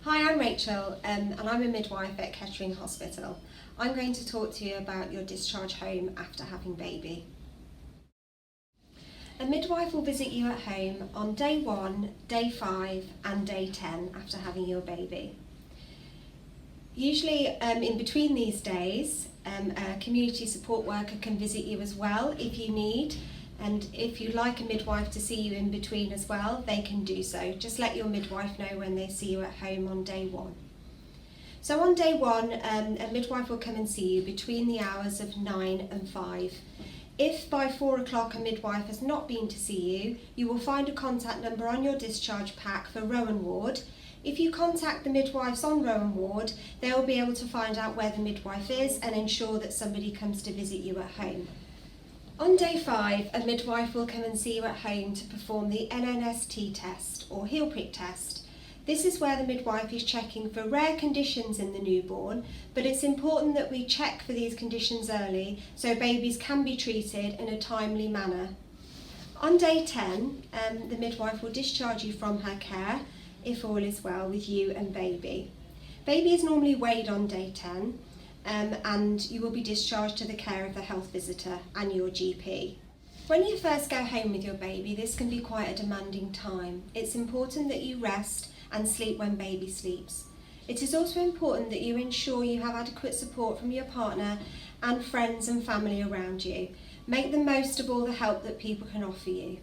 Hi, I'm Rachel and I'm a midwife at Kettering Hospital. I'm going to talk to you about your discharge home after having baby. A midwife will visit you at home on day 1, day 5 and day 10 after having your baby. Usually in between these days, a community support worker can visit you as well if you need, and if you'd like a midwife to see you in between as well, they can do so. Just let your midwife know when they see you at home on day 1. So on day 1, a midwife will come and see you between the hours of 9 and 5. If by 4 o'clock a midwife has not been to see you, you will find a contact number on your discharge pack for Rowan Ward. If you contact the midwives on Rowan Ward, they will be able to find out where the midwife is and ensure that somebody comes to visit you at home. On day 5, a midwife will come and see you at home to perform the NNST test or heel prick test. This is where the midwife is checking for rare conditions in the newborn, but it's important that we check for these conditions early so babies can be treated in a timely manner. On day 10, the midwife will discharge you from her care if all is well with you and baby. Baby is normally weighed on day 10. And you will be discharged to the care of the health visitor and your GP. When you first go home with your baby, this can be quite a demanding time. It's important that you rest and sleep when baby sleeps. It is also important that you ensure you have adequate support from your partner and friends and family around you. Make the most of all the help that people can offer you.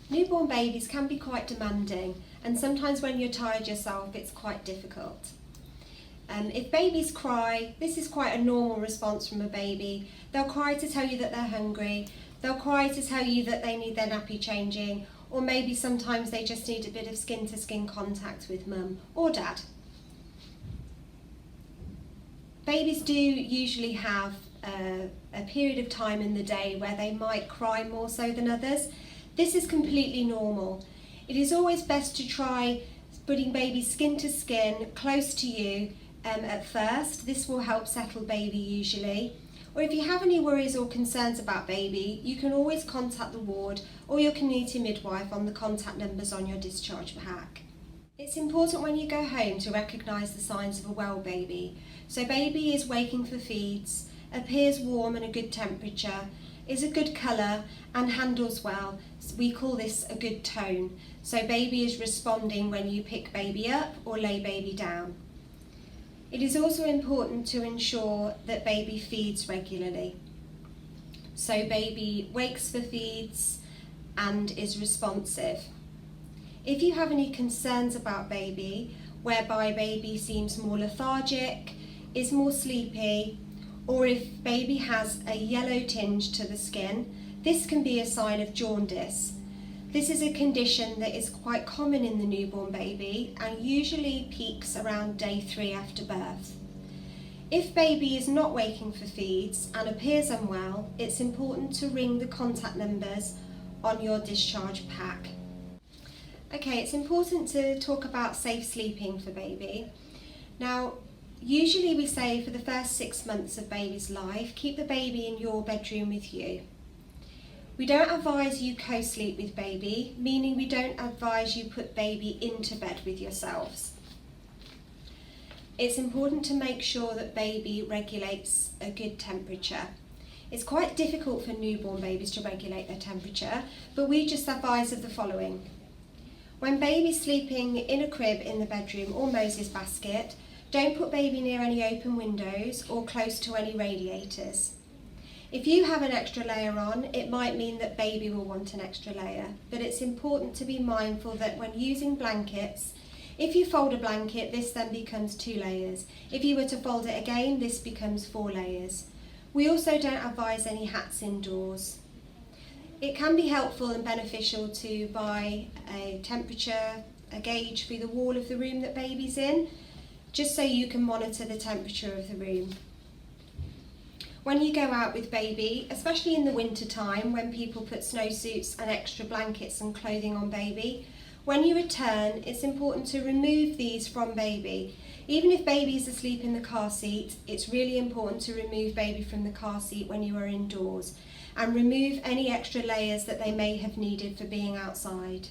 Newborn babies can be quite demanding, and sometimes when you're tired yourself, it's quite difficult. If babies cry, this is quite a normal response from a baby. They'll cry to tell you that they're hungry, they'll cry to tell you that they need their nappy changing, or maybe sometimes they just need a bit of skin-to-skin contact with mum or dad. Babies do usually have a period of time in the day where they might cry more so than others. This is completely normal. It is always best to try putting baby skin to skin close to you at first. This will help settle baby usually. Or if you have any worries or concerns about baby, you can always contact the ward or your community midwife on the contact numbers on your discharge pack. It's important when you go home to recognise the signs of a well baby. So baby is waking for feeds, appears warm and a good temperature, is a good colour and handles well. We call this a good tone. So baby is responding when you pick baby up or lay baby down. It is also important to ensure that baby feeds regularly. So baby wakes for feeds and is responsive. If you have any concerns about baby, whereby baby seems more lethargic, is more sleepy, or if baby has a yellow tinge to the skin, this can be a sign of jaundice. This is a condition that is quite common in the newborn baby and usually peaks around day 3 after birth. If baby is not waking for feeds and appears unwell, it's important to ring the contact numbers on your discharge pack. Okay, it's important to talk about safe sleeping for baby. Now, usually we say for the first 6 months of baby's life, keep the baby in your bedroom with you. We don't advise you co-sleep with baby, meaning we don't advise you put baby into bed with yourselves. It's important to make sure that baby regulates a good temperature. It's quite difficult for newborn babies to regulate their temperature, but we just advise of the following. When baby's sleeping in a crib in the bedroom or Moses basket, don't put baby near any open windows or close to any radiators. If you have an extra layer on, it might mean that baby will want an extra layer, but it's important to be mindful that when using blankets, if you fold a blanket, this then becomes 2 layers. If you were to fold it again, this becomes 4 layers. We also don't advise any hats indoors. It can be helpful and beneficial to buy a temperature, a gauge for the wall of the room that baby's in, just so you can monitor the temperature of the room. When you go out with baby, especially in the winter time when people put snowsuits and extra blankets and clothing on baby, when you return, it's important to remove these from baby. Even if baby is asleep in the car seat, it's really important to remove baby from the car seat when you are indoors and remove any extra layers that they may have needed for being outside.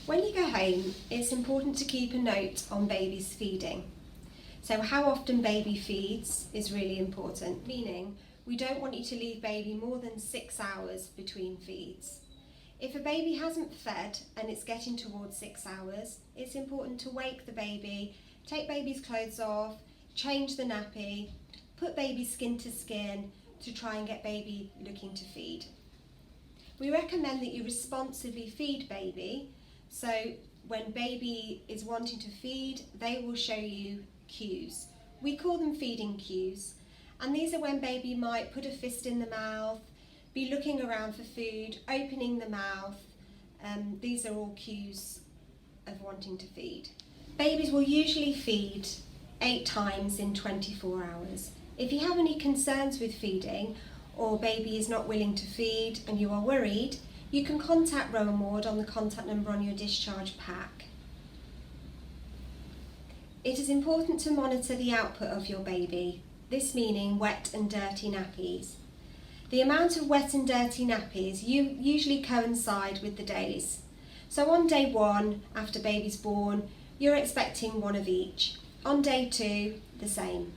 When you go home, it's important to keep a note on baby's feeding. So how often baby feeds is really important, meaning we don't want you to leave baby more than 6 hours between feeds. If a baby hasn't fed and it's getting towards 6 hours, it's important to wake the baby, take baby's clothes off, change the nappy, put baby skin to skin to try and get baby looking to feed. We recommend that you responsively feed baby, so when baby is wanting to feed, they will show you cues. We call them feeding cues, and these are when baby might put a fist in the mouth, be looking around for food, opening the mouth. These are all cues of wanting to feed. Babies will usually feed 8 times in 24 hours. If you have any concerns with feeding, or baby is not willing to feed and you are worried, you can contact Rowan Ward on the contact number on your discharge pack. It is important to monitor the output of your baby, this meaning wet and dirty nappies. The amount of wet and dirty nappies usually coincide with the days. So on day 1, after baby's born, you're expecting 1 of each. On day 2, the same.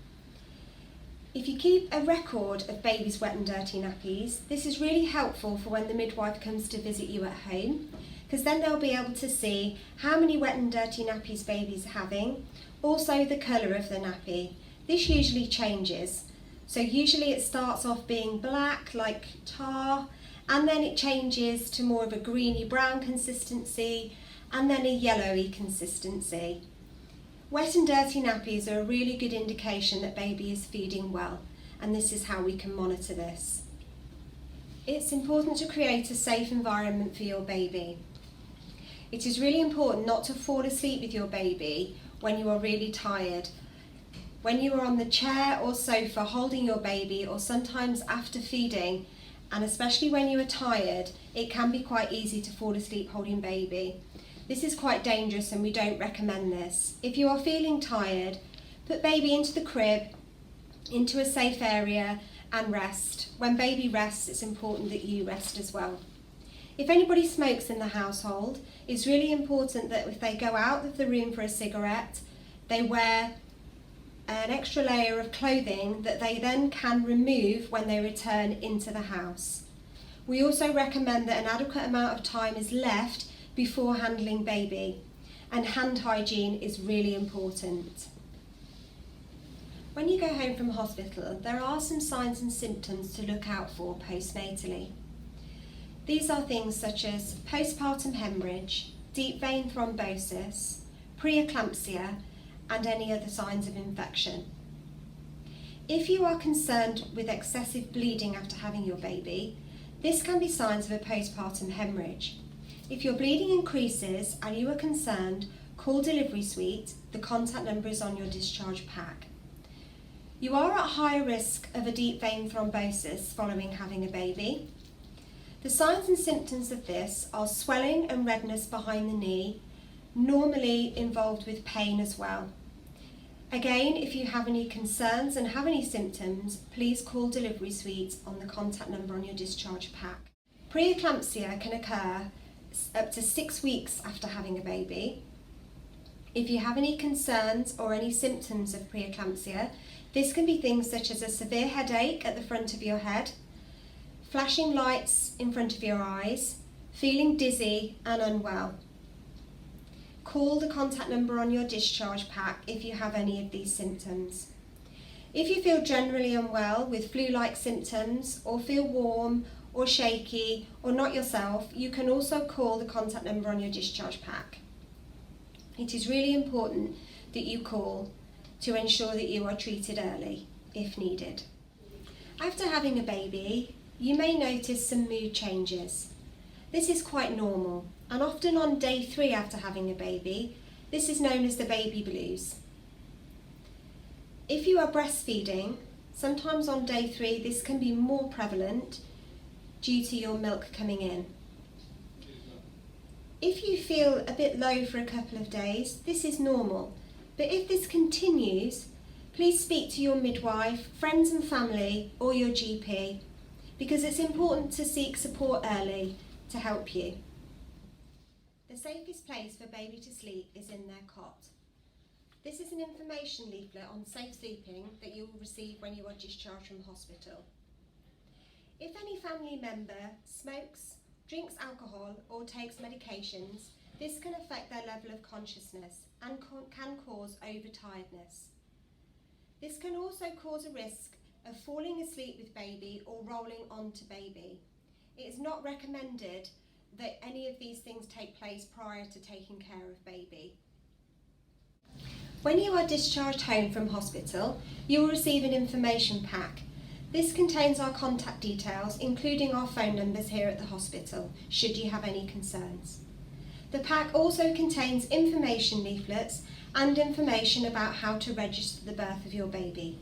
If you keep a record of baby's wet and dirty nappies, this is really helpful for when the midwife comes to visit you at home, because then they'll be able to see how many wet and dirty nappies baby's having, also the colour of the nappy. This usually changes. So usually it starts off being black, like tar, and then it changes to more of a greeny brown consistency, and then a yellowy consistency. Wet and dirty nappies are a really good indication that baby is feeding well, and this is how we can monitor this. It's important to create a safe environment for your baby. It is really important not to fall asleep with your baby when you are really tired. When you are on the chair or sofa holding your baby, or sometimes after feeding, and especially when you are tired, it can be quite easy to fall asleep holding baby. This is quite dangerous and we don't recommend this. If you are feeling tired, put baby into the crib, into a safe area, and rest. When baby rests, it's important that you rest as well. If anybody smokes in the household, it's really important that if they go out of the room for a cigarette, they wear an extra layer of clothing that they then can remove when they return into the house. We also recommend that an adequate amount of time is left before handling baby, and hand hygiene is really important. When you go home from hospital, there are some signs and symptoms to look out for postnatally. These are things such as postpartum hemorrhage, deep vein thrombosis, preeclampsia, and any other signs of infection. If you are concerned with excessive bleeding after having your baby, this can be signs of a postpartum hemorrhage. If your bleeding increases and you are concerned, call Delivery Suite. The contact number is on your discharge pack. You are at higher risk of a deep vein thrombosis following having a baby. The signs and symptoms of this are swelling and redness behind the knee, normally involved with pain as well. Again, if you have any concerns and have any symptoms, please call Delivery Suite on the contact number on your discharge pack. Preeclampsia can occur up to 6 weeks after having a baby. If you have any concerns or any symptoms of preeclampsia, this can be things such as a severe headache at the front of your head, flashing lights in front of your eyes, feeling dizzy and unwell. Call the contact number on your discharge pack if you have any of these symptoms. If you feel generally unwell with flu-like symptoms, or feel warm or shaky or not yourself, you can also call the contact number on your discharge pack. It is really important that you call to ensure that you are treated early if needed. After having a baby, you may notice some mood changes. This is quite normal, and often on day 3 after having a baby, this is known as the baby blues. If you are breastfeeding, sometimes on day 3 this can be more prevalent due to your milk coming in. If you feel a bit low for a couple of days, this is normal, but if this continues, please speak to your midwife, friends and family, or your GP, because it's important to seek support early to help you. The safest place for baby to sleep is in their cot. This is an information leaflet on safe sleeping that you will receive when you are discharged from hospital. If any family member smokes, drinks alcohol or takes medications, this can affect their level of consciousness and can cause overtiredness. This can also cause a risk of falling asleep with baby or rolling onto baby. It is not recommended that any of these things take place prior to taking care of baby. When you are discharged home from hospital, you will receive an information pack. This contains our contact details, including our phone numbers here at the hospital, should you have any concerns. The pack also contains information leaflets and information about how to register the birth of your baby.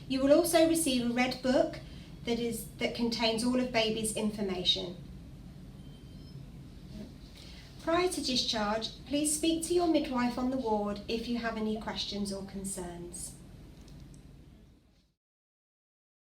You will also receive a red book that contains all of baby's information. Prior to discharge, please speak to your midwife on the ward if you have any questions or concerns.